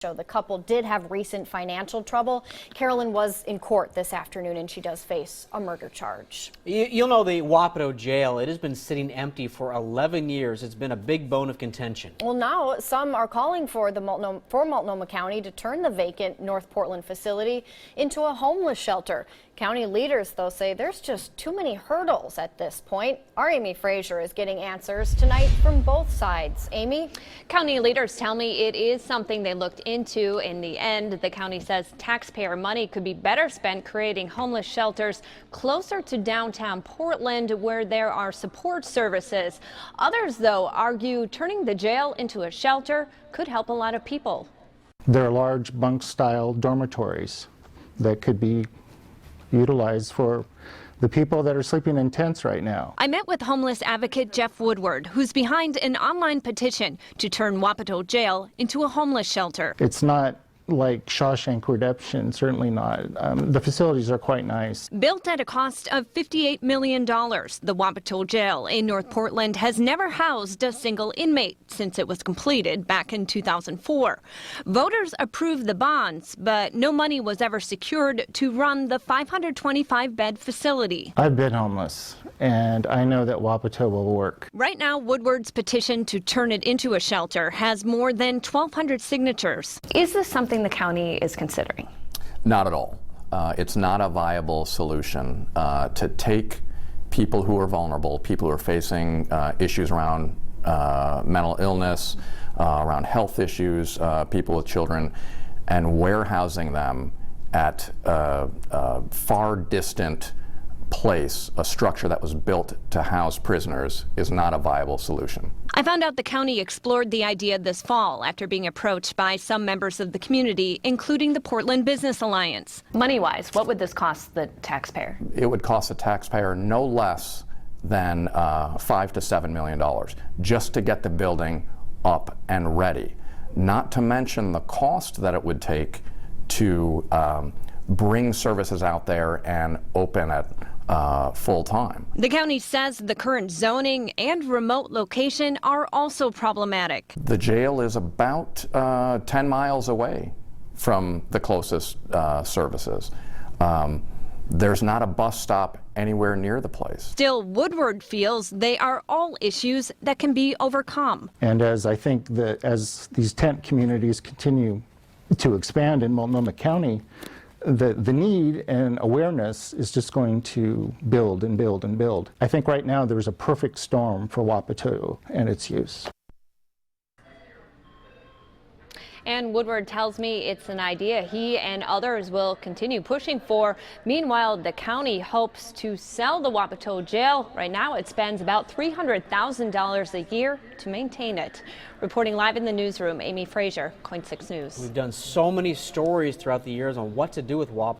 The couple did have recent financial trouble. Carolyn was in court this afternoon and she does face a murder charge. You'll know the Wapato Jail. It has been sitting empty for 11 years. It's been a big bone of contention. Well, now some are calling for Multnomah County to turn the vacant North Portland facility into a homeless shelter. County leaders, though, say there's just too many hurdles at this point. Our Amy Frazier is getting answers tonight from both sides. Amy? County leaders tell me it is something they looked into. In the end, the county says taxpayer money could be better spent creating homeless shelters closer to downtown Portland where there are support services. Others, though, argue turning the jail into a shelter could help a lot of people. There are large bunk-style dormitories that could be utilized for the people that are sleeping in tents right now. I met with homeless advocate Jeff Woodward, who's behind an online petition to turn Wapato Jail into a homeless shelter. It's not like Shawshank Redemption, certainly not. The facilities are quite nice. Built at a cost of $58 million, the Wapato Jail in North Portland has never housed a single inmate since it was completed back in 2004. Voters approved the bonds, but no money was ever secured to run the 525-bed facility. I've been homeless, and I know that Wapato will work. Right now, Woodward's petition to turn it into a shelter has more than 1,200 signatures. Is this something the county is considering? Not at all. It's not a viable solution to take people who are vulnerable, people who are facing issues around mental illness, around health issues, people with children, and warehousing them at a far distant place, a structure that was built to house prisoners, is not a viable solution. I found out the county explored the idea this fall after being approached by some members of the community, including the Portland Business Alliance. Money-wise, what would this cost the taxpayer? It would cost the taxpayer no less than $5 to $7 million just to get the building up and ready, not to mention the cost that it would take to bring services out there and open it full time. The county says the current zoning and remote location are also problematic. The jail is about 10 miles away from the closest services. There's not a bus stop anywhere near the place. Still, Woodward feels they are all issues that can be overcome. And as I think that as these tent communities continue to expand in Multnomah County, the need and awareness is just going to build and build and build. I think right now there's a perfect storm for Wapato and its use. And Woodward tells me it's an idea he and others will continue pushing for. Meanwhile, the county hopes to sell the Wapato Jail. Right now, it spends about $300,000 a year to maintain it. Reporting live in the newsroom, Amy Frazier, KOIN 6 News. We've done so many stories throughout the years on what to do with Wapato.